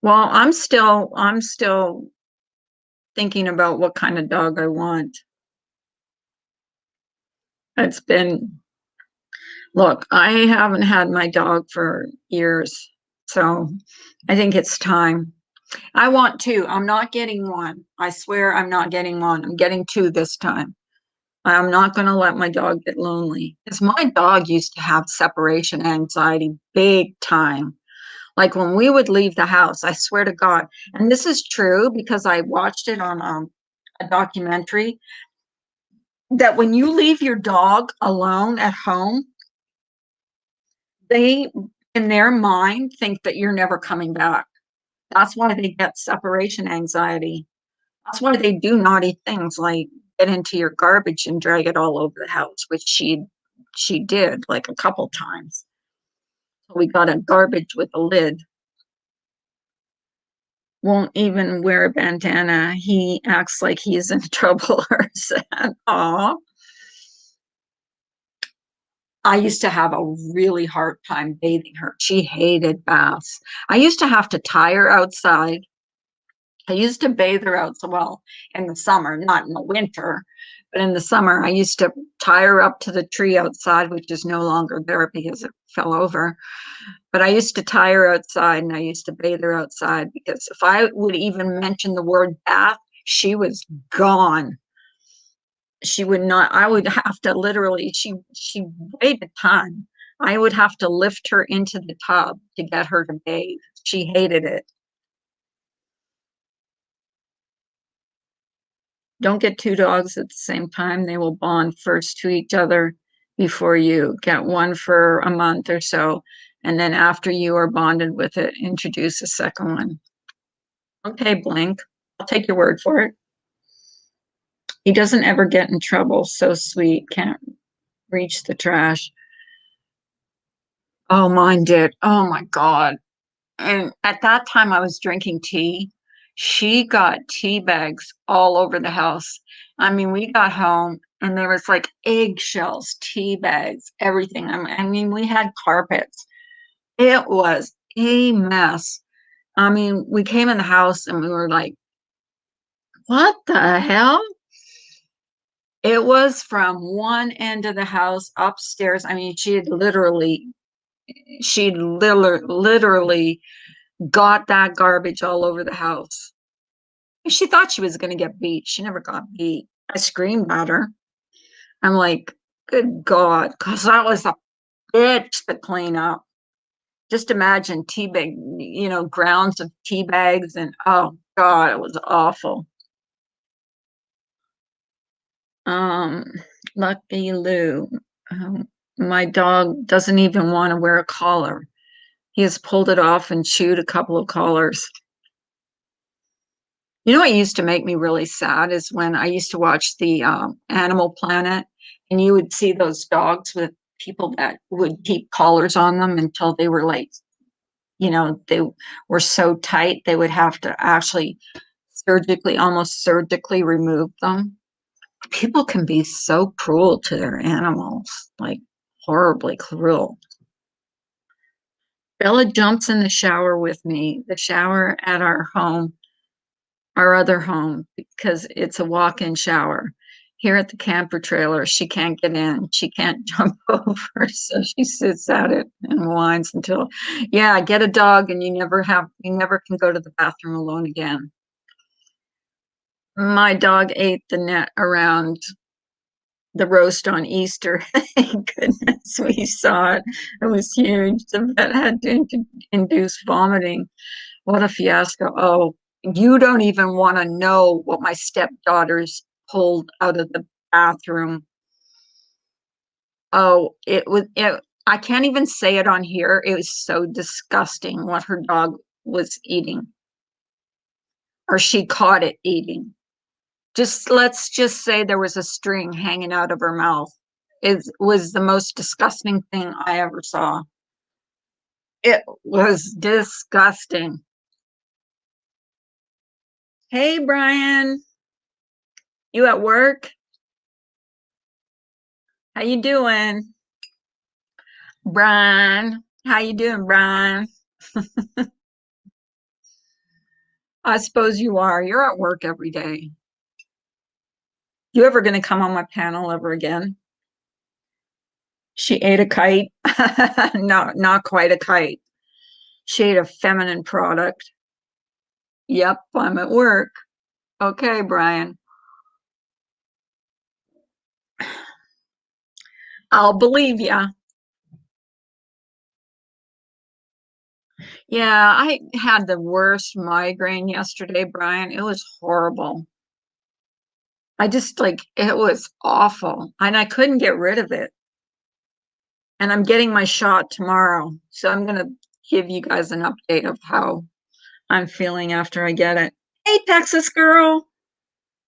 Speaker 1: Well, I'm still thinking about what kind of dog I want. It's been, look, I haven't had my dog for years, so I think it's time. I want two. I'm not getting one. I swear I'm not getting one. I'm getting two this time. I'm not going to let my dog get lonely because my dog used to have separation anxiety big time. Like when we would leave the house, I swear to God, and this is true because I watched it on a documentary, that when you leave your dog alone at home, they, in their mind, think that you're never coming back. That's why they get separation anxiety. That's why they do naughty things like get into your garbage and drag it all over the house, which she did like a couple times. We got a garbage with a lid. Won't even wear a bandana. He acts like he's in trouble or sad. Aw. I used to have a really hard time bathing her. She hated baths. I used to have to tie her outside. I used to bathe her out so well in the summer, not in the winter, but in the summer, I used to tie her up to the tree outside, which is no longer there because it fell over. But I used to tie her outside and I used to bathe her outside because if I would even mention the word bath, she was gone. She would not, I would have to literally, she weighed a ton. I would have to lift her into the tub to get her to bathe. She hated it. Don't get two dogs at the same time. They will bond first to each other before you. Get one for a month or so. And then after you are bonded with it, introduce a second one. Okay, Blink. I'll take your word for it. He doesn't ever get in trouble. So sweet. Can't reach the trash. Oh, mine did. Oh my God. And at that time I was drinking tea. She got tea bags all over the house. I mean, we got home and there was like eggshells, tea bags, everything. I mean, we had carpets. It was a mess. I mean, we came in the house and we were like, what the hell? It was from one end of the house upstairs. I mean, she literally got that garbage all over the house. She thought she was going to get beat. She never got beat. I screamed at her. I'm like, good God, because that was a bitch to clean up. Just imagine tea bag, grounds of tea bags, and oh God, it was awful. Um, Lucky Lou. My dog doesn't even want to wear a collar. He has pulled it off and chewed a couple of collars. You know what used to make me really sad is when I used to watch the Animal Planet, and you would see those dogs with people that would keep collars on them until they were like, they were so tight they would have to actually almost surgically remove them. People can be so cruel to their animals. Like, horribly cruel. Bella jumps in the shower with me, the shower at our home, our other home, because it's a walk-in shower. Here at the camper trailer, she can't get in. She can't jump over, so she sits at it and whines until, yeah, get a dog and you never can go to the bathroom alone again. My dog ate the net around the roast on Easter. Thank goodness we saw it. It was huge. The vet had to induce vomiting. What a fiasco. Oh, you don't even want to know what my stepdaughters pulled out of the bathroom. Oh, I can't even say it on here. It was so disgusting what her dog was eating, or she caught it eating. Let's just say there was a string hanging out of her mouth. It was the most disgusting thing I ever saw. It was disgusting. Hey, Brian, you at work? How you doing? Brian, how you doing, Brian? I suppose you are. You're at work every day. You ever going to come on my panel ever again? She ate a kite. No, not quite a kite. She ate a feminine product. Yep, I'm at work. Okay, Brian. I'll believe ya. Yeah, I had the worst migraine yesterday, Brian. It was horrible. I just it was awful. And I couldn't get rid of it. And I'm getting my shot tomorrow. So I'm going to give you guys an update of how I'm feeling after I get it. Hey, Texas girl.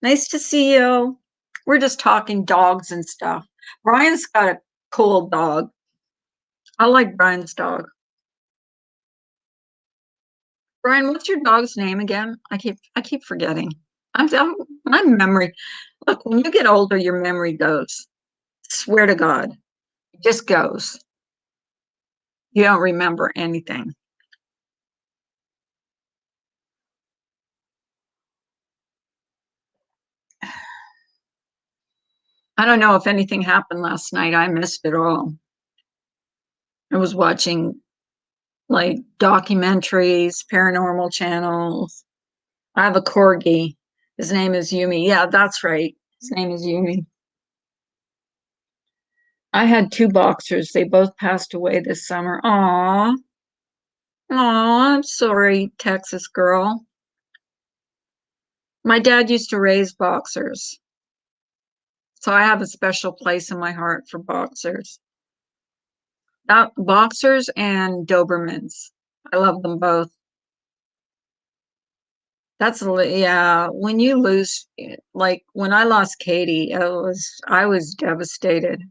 Speaker 1: Nice to see you. We're just talking dogs and stuff. Brian's got a cool dog. I like Brian's dog. Brian, what's your dog's name again? I keep forgetting. My memory. Look, when you get older, your memory goes. Swear to God, it just goes. You don't remember anything. I don't know if anything happened last night. I missed it all. I was watching like documentaries, paranormal channels. I have a corgi. His name is Yumi. Yeah, that's right. His name is Yumi. I had two boxers. They both passed away this summer. Aw. Aw, I'm sorry, Texas girl. My dad used to raise boxers. So I have a special place in my heart for boxers. Boxers and Dobermans. I love them both. Yeah, when you lose, like when I lost Katie, I was devastated.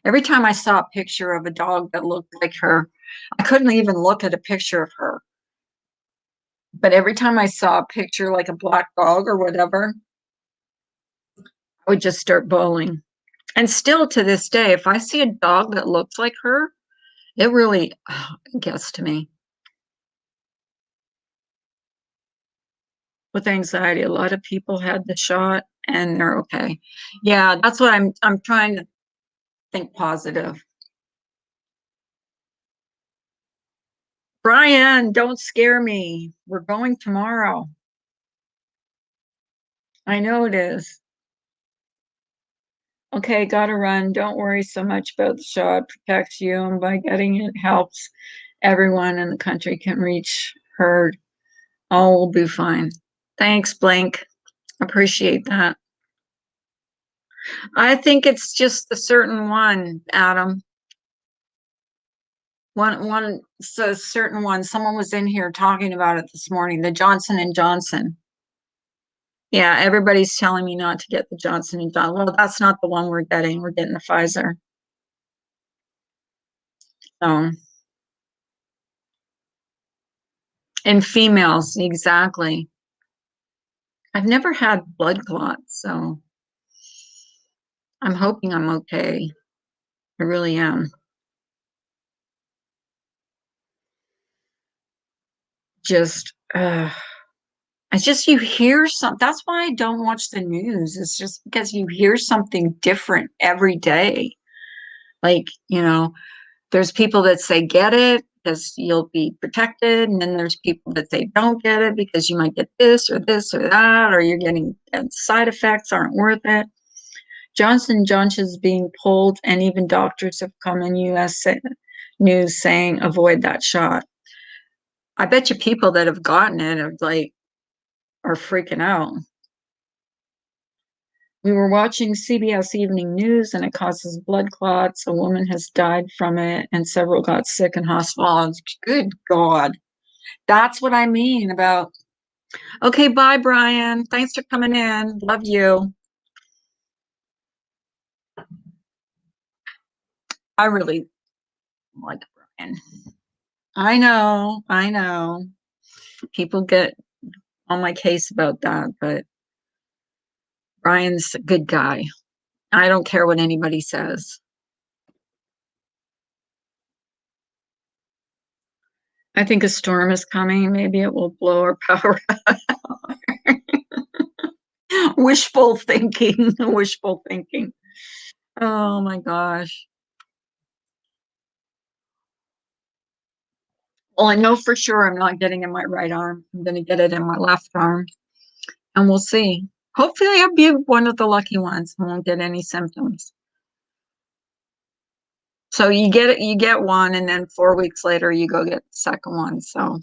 Speaker 1: Every time I saw a picture of a dog that looked like her, I couldn't even look at a picture of her. But every time I saw a picture like a black dog or whatever, I would just start bawling. And still to this day, if I see a dog that looks like her, it really gets to me. With anxiety, a lot of people had the shot and they're okay. Yeah, that's what I'm trying to think positive. Brian, don't scare me. We're going tomorrow. I know it is. Okay, gotta run. Don't worry so much about the shot. It protects you, and by getting it helps everyone in the country can reach herd. All will be fine. Thanks, Blink. Appreciate that. I think it's just the certain one, Adam. It's a certain one. Someone was in here talking about it this morning, the Johnson and Johnson. Yeah, everybody's telling me not to get the Johnson and Johnson. Well, that's not the one we're getting. We're getting the Pfizer. So, in females, exactly. I've never had blood clots, so I'm hoping I'm okay. I really am. Just, it's just you hear some. That's why I don't watch the news. It's just because you hear something different every day. Like, there's people that say get it because you'll be protected, and then there's people that say don't get it because you might get this or that, or you're getting side effects aren't worth it. Johnson & Johnson is being pulled, and even doctors have come in U.S. news saying avoid that shot. I bet you people that have gotten it are freaking out. We were watching CBS Evening News, and it causes blood clots. A woman has died from it, and several got sick in hospitals. Good God. That's what I mean about. Okay, bye, Brian. Thanks for coming in. Love you. I really like Brian. I know. People get on my case about that, but Brian's a good guy. I don't care what anybody says. I think a storm is coming. Maybe it will blow our power out. Wishful thinking. Wishful thinking. Oh my gosh. Well, I know for sure I'm not getting in my right arm. I'm going to get it in my left arm, and we'll see. Hopefully, I'll be one of the lucky ones and won't get any symptoms. So you get one, and then 4 weeks later, you go get the second one. So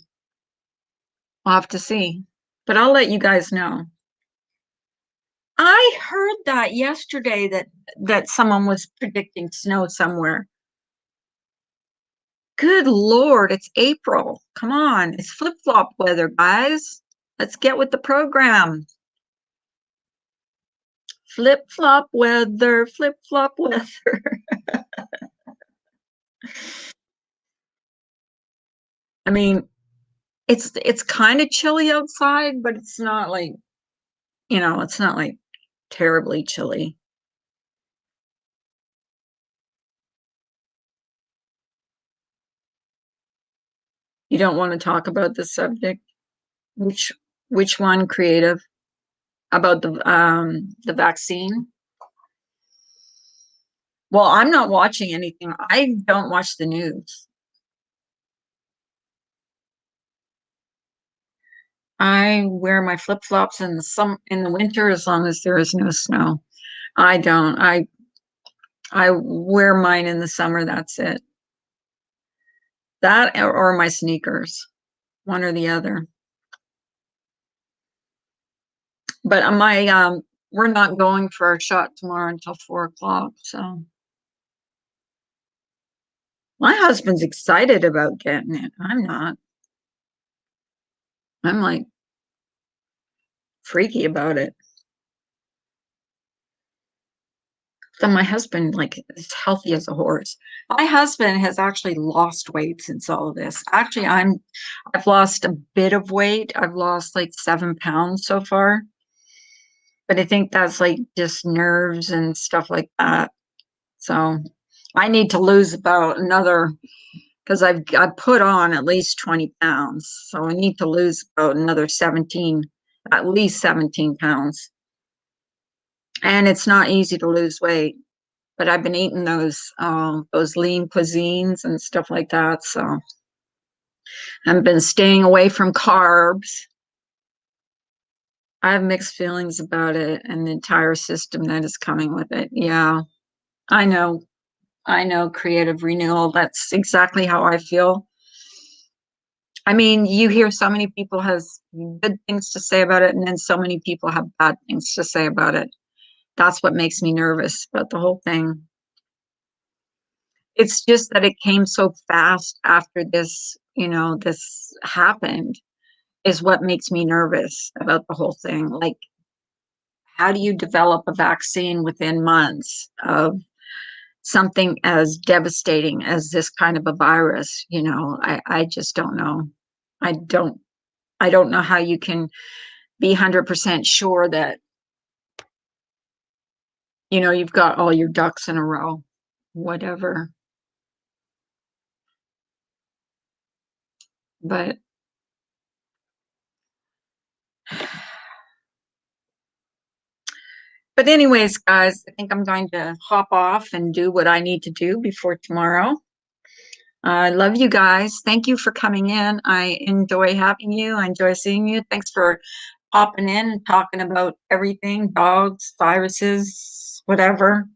Speaker 1: we'll have to see. But I'll let you guys know. I heard that yesterday that someone was predicting snow somewhere. Good Lord, it's April. Come on, it's flip-flop weather, guys. Let's get with the program. Flip-flop weather, flip-flop weather. I mean, it's kind of chilly outside, but it's not like, it's not like terribly chilly. You don't want to talk about this subject? Which one, creative? About the vaccine? Well, I'm not watching anything. I don't watch the news. I wear my flip-flops in the winter as long as there is no snow. I don't. I wear mine in the summer, that's it. That or my sneakers, one or the other. But we're not going for our shot tomorrow until 4 o'clock. So my husband's excited about getting it. I'm not. I'm like freaky about it. So my husband is healthy as a horse. My husband has actually lost weight since all of this. Actually, I've lost a bit of weight. I've lost like 7 pounds so far. But I think that's like just nerves and stuff like that. So I need to lose about another, because I put on at least 20 pounds. So I need to lose about another 17, at least 17 pounds. And it's not easy to lose weight, but I've been eating those lean cuisines and stuff like that. So I've been staying away from carbs. I have mixed feelings about it and the entire system that is coming with it. Yeah, I know. Creative renewal. That's exactly how I feel. I mean, you hear so many people has good things to say about it, and then so many people have bad things to say about it. That's what makes me nervous about the whole thing. It's just that it came so fast after this happened is what makes me nervous about the whole thing. Like, how do you develop a vaccine within months of something as devastating as this kind of a virus? I just don't know. I don't know how you can be 100% sure that you've got all your ducks in a row. whatever. But anyways, guys, I think I'm going to hop off and do what I need to do before tomorrow. I love you guys. Thank you for coming in. I enjoy having you. I enjoy seeing you. Thanks for popping in and talking about everything, dogs, viruses, whatever.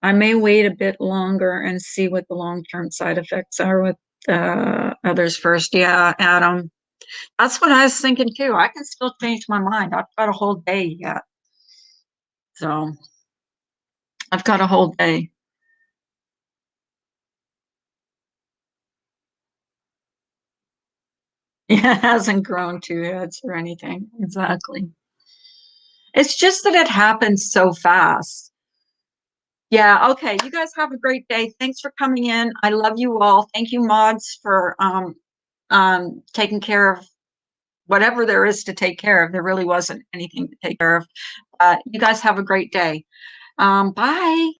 Speaker 1: I may wait a bit longer and see what the long-term side effects are with others first. Yeah, Adam. That's what I was thinking too. I can still change my mind. I've got a whole day yet. So I've got a whole day. Yeah, it hasn't grown 2 heads or anything. Exactly. It's just that it happens so fast. Yeah, okay. You guys have a great day. Thanks for coming in. I love you all. Thank you, mods, for taking care of whatever there is to take care of. There really wasn't anything to take care of. You guys have a great day. Bye.